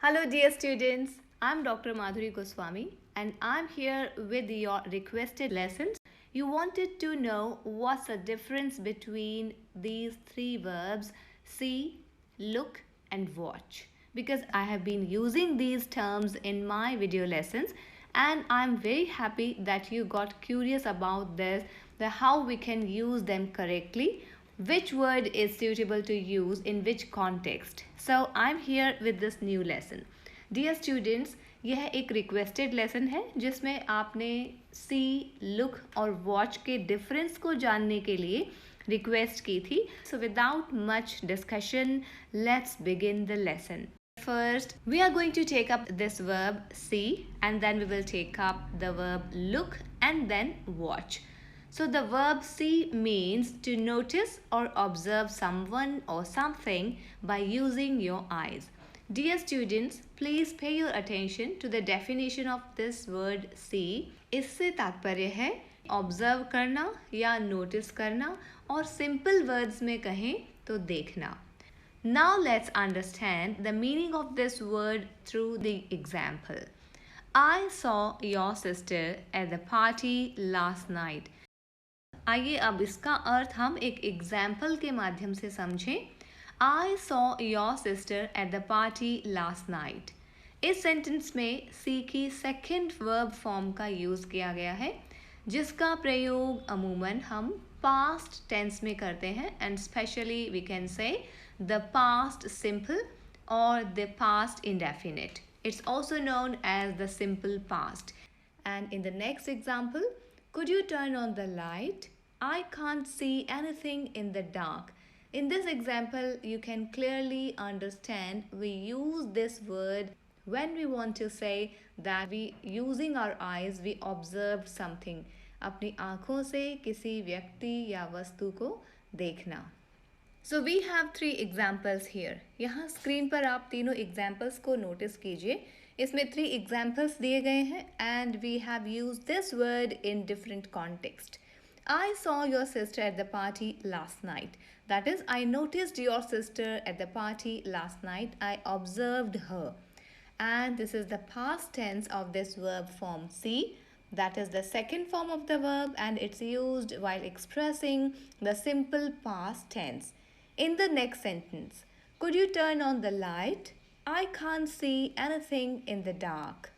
Hello, dear students. I'm Dr. Madhuri Goswami, and I'm here with your requested lessons. You wanted to know what's the difference between these three verbs see, look, and watch. Because I have been using these terms in my video lessons, and I'm very happy that you got curious about this, the how we can use them correctly, which word is suitable to use in which context. So I'm here with this new lesson. Dear students, यह एक requested lesson है जिसमें आपने सी, look और watch के difference को जानने के लिए रिक्वेस्ट की थी. So without much discussion, let's begin the lesson. First, we are going to take up this verb see, and then we will take up the verb look and then watch. So the verb see means to notice or observe someone or something by using your eyes. Dear students, please pay your attention to the definition of this word see. इससे तात्पर्य है observe करना या notice करना, और simple words में कहें तो देखना. Now let's understand the meaning of this word through the example. I saw your sister at the party last night. आइए अब इसका अर्थ हम एक एग्जाम्पल के माध्यम से समझें. I saw your sister at the party last night. इस सेंटेंस में सी की सेकेंड वर्ब फॉर्म का यूज़ किया गया है, जिसका प्रयोग अमूमन हम पास्ट टेंस में करते हैं, and specially we can say the past simple or the past indefinite. It's also known as the simple past. And in the next example, could you turn on the light? I can't see anything in the dark. In this example, you can clearly understand we use this word when we want to say that we using our eyes we observed something. अपनी आँखों से किसी व्यक्ति या वस्तु को देखना. So we have three examples here. यहाँ स्क्रीन पर आप तीनों एग्जाम्पल्स को नोटिस कीजिए. इसमें 3 एग्जाम्पल्स दिए गए हैं, and we have used this word in different context. I saw your sister at the party last night. That is, I noticed your sister at the party last night. I observed her. And this is the past tense of this verb form see. That is the second form of the verb, and it's used while expressing the simple past tense. In the next sentence, could you turn on the light? I can't see anything in the dark.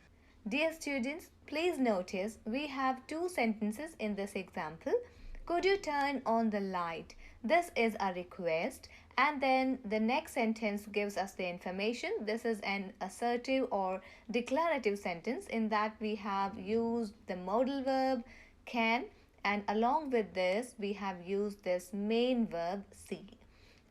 Dear students, please notice we have 2 sentences in this example. Could you turn on the light? This is a request, and then the next sentence gives us the information. This is an assertive or declarative sentence in that we have used the modal verb can, and along with this we have used this main verb see.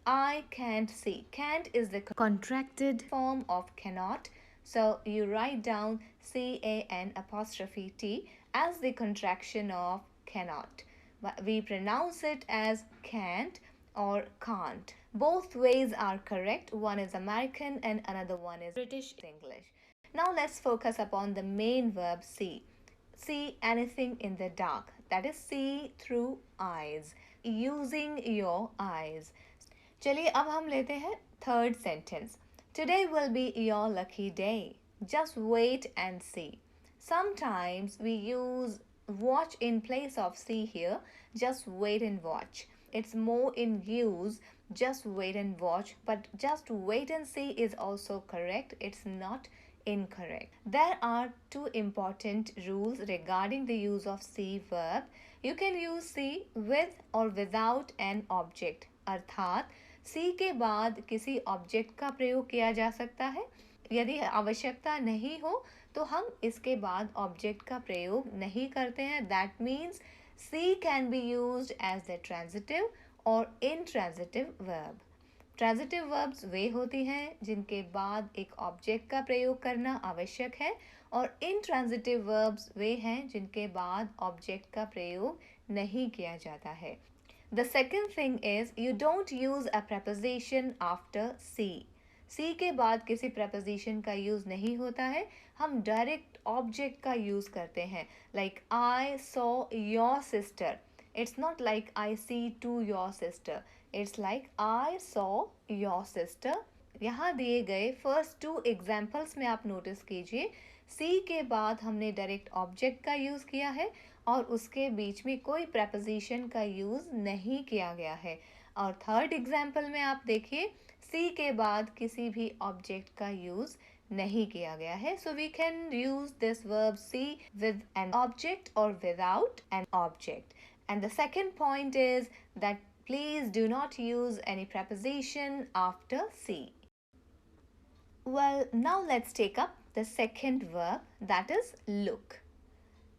I can't see. Can't is the contracted form of cannot. So you write down CAN apostrophe T as the contraction of cannot. But we pronounce it as can't or can't. Both ways are correct. One is American and another one is British English. Now let's focus upon the main verb see. See anything in the dark. That is see through eyes. Using your eyes. चलिए अब हम लेते हैं third sentence. Today will be your lucky day. Just wait and see. Sometimes we use watch in place of see here. Just wait and watch. It's more in use. Just wait and watch. But just wait and see is also correct. It's not incorrect. There are 2 important rules regarding the use of see verb. You can use see with or without an object. अर्थात सी के बाद किसी object का प्रयोग किया जा सकता है. यदि आवश्यकता नहीं हो तो हम इसके बाद ऑब्जेक्ट का प्रयोग नहीं करते हैं. That means C can be used as the transitive और इनट्रांजिटिव वर्ब. ट्रांजिटिव वर्ब्स वे होती हैं जिनके बाद एक ऑब्जेक्ट का प्रयोग करना आवश्यक है, और इनट्रांजिटिव वर्ब्स वे हैं जिनके बाद ऑब्जेक्ट का प्रयोग नहीं किया जाता है. The second thing is you don't use a preposition after see. See के बाद किसी preposition का use नहीं होता है. हम direct object का use करते हैं. Like I saw your sister. It's not like I see to your sister. It's like I saw your sister. यहाँ दिए गए फर्स्ट 2 एग्जाम्पल्स में आप नोटिस कीजिए, सी के बाद हमने डायरेक्ट ऑब्जेक्ट का यूज़ किया है और उसके बीच में कोई प्रेपोजिशन का यूज़ नहीं किया गया है। और थर्ड एग्जाम्पल में आप देखिए, सी के बाद किसी भी ऑब्जेक्ट का यूज़ नहीं किया गया है। So we can use this verb see with an object और without an object. And the second point is that please do not use any preposition after see. Well, now let's take up the second verb, that is look.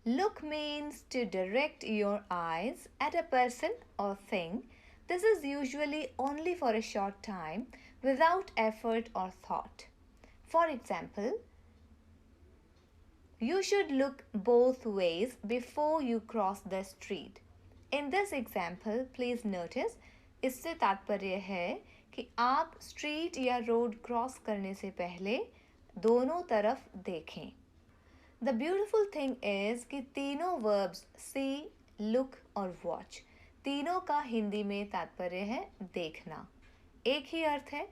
Look means to direct your eyes at a person or thing. This is usually only for a short time without effort or thought. For example, you should look both ways before you cross the street. In this example, please notice, इससे तात्पर्य है कि आप street या road cross करने से पहले दोनों तरफ देखें। The beautiful thing is कि तीनों verbs see, look और watch, तीनों का हिंदी में तात्पर्य है देखना। एक ही अर्थ है,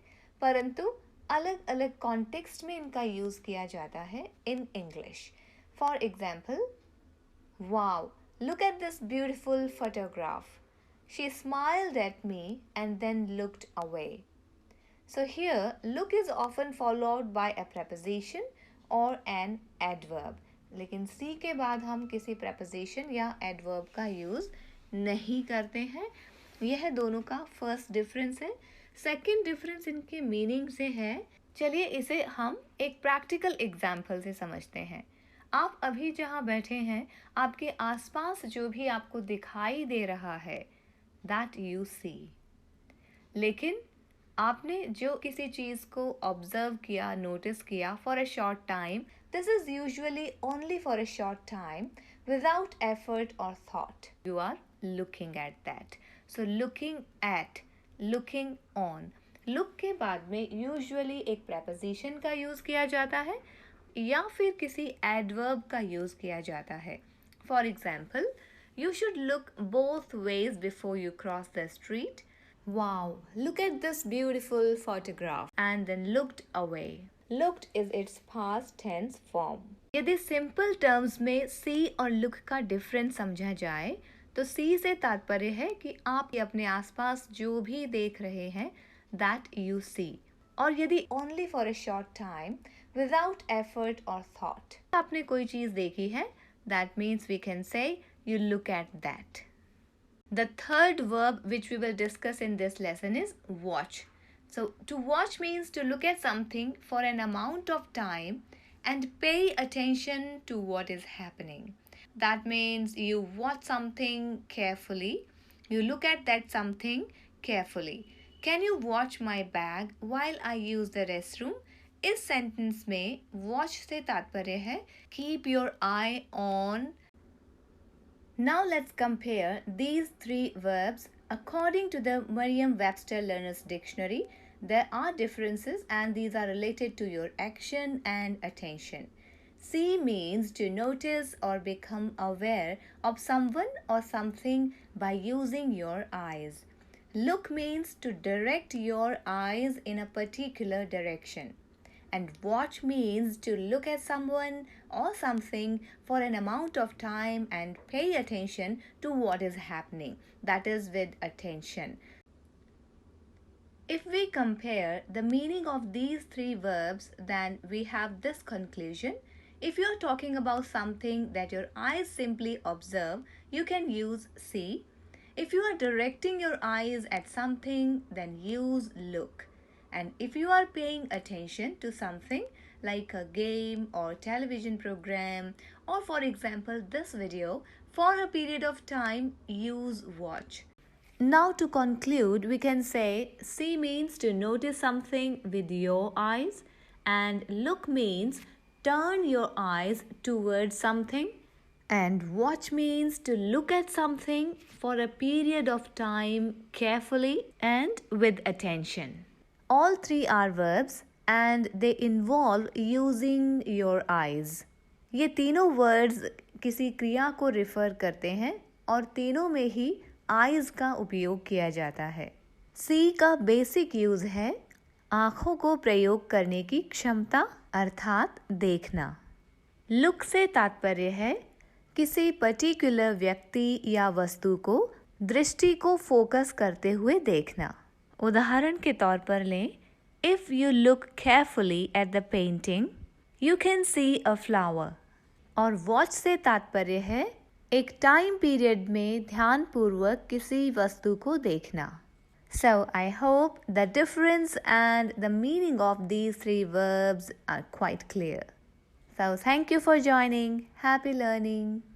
परंतु अलग अलग कॉन्टेक्स्ट में इनका यूज किया जाता है in English. For example, wow, look at this beautiful photograph, she smiled at me and then looked away. So here, look is often followed by a preposition or an adverb. लेकिन see के बाद हम किसी preposition या adverb का use नहीं करते हैं। यह दोनों का फर्स्ट डिफरेंस है। सेकंड डिफरेंस इनके मीनिंग से है। चलिए इसे हम एक प्रैक्टिकल एग्जाम्पल से समझते हैं। आप अभी जहाँ बैठे हैं, आपके आसपास जो भी आपको दिखाई दे रहा है, दैट यू सी। लेकिन आपने जो किसी चीज़ को ऑब्जर्व किया, नोटिस किया for a short time, this is usually only for a short time without effort और thought. You are looking at that. So looking at, looking on. Look के बाद में यूजुअली एक प्रेपोजिशन का यूज़ किया जाता है या फिर किसी एडवर्ब का यूज़ किया जाता है। For example, you should look both ways before you cross the street. Wow, look at this beautiful photograph. And then looked away. Looked is its past tense form. यदि सिंपल टर्म्स में see और look का difference समझा जाए तो see से तात्पर्य है कि आप अपने आसपास जो भी देख रहे हैं, that you see. और यदि only for a short time, without effort or thought, आपने कोई चीज़ देखी है, that means we can say you look at that. The third verb which we will discuss in this lesson is watch. So to watch means to look at something for an amount of time and pay attention to what is happening. That means you watch something carefully. You look at that something carefully. Can you watch my bag while I use the restroom? इस sentence में watch से तात्पर्य है keep your eye on. Now let's compare these three verbs. According to the Merriam-Webster Learner's Dictionary, there are differences and these are related to your action and attention. See means to notice or become aware of someone or something by using your eyes. Look means to direct your eyes in a particular direction. And watch means to look at someone or something for an amount of time and pay attention to what is happening. That is with attention. If we compare the meaning of these three verbs, then we have this conclusion. If you are talking about something that your eyes simply observe, you can use see. If you are directing your eyes at something, then use look. And if you are paying attention to something like a game or television program, or for example this video, for a period of time, use watch. Now to conclude, we can say see means to notice something with your eyes, and look means turn your eyes towards something, and watch means to look at something for a period of time carefully and with attention. All three are verbs and they involve using your eyes. ये तीनों words किसी क्रिया को refer करते हैं और तीनों में ही eyes का उपयोग किया जाता है। See का बेसिक यूज़ है आँखों को प्रयोग करने की क्षमता अर्थात देखना। लुक से तात्पर्य है किसी पर्टिकुलर व्यक्ति या वस्तु को दृष्टि को फोकस करते हुए देखना। उदाहरण के तौर पर लें, if you look carefully at the painting you can see a flower. और वॉच से तात्पर्य है एक टाइम पीरियड में ध्यानपूर्वक किसी वस्तु को देखना। So I hope the difference and the meaning of these three verbs are quite clear. So thank you for joining. Happy learning.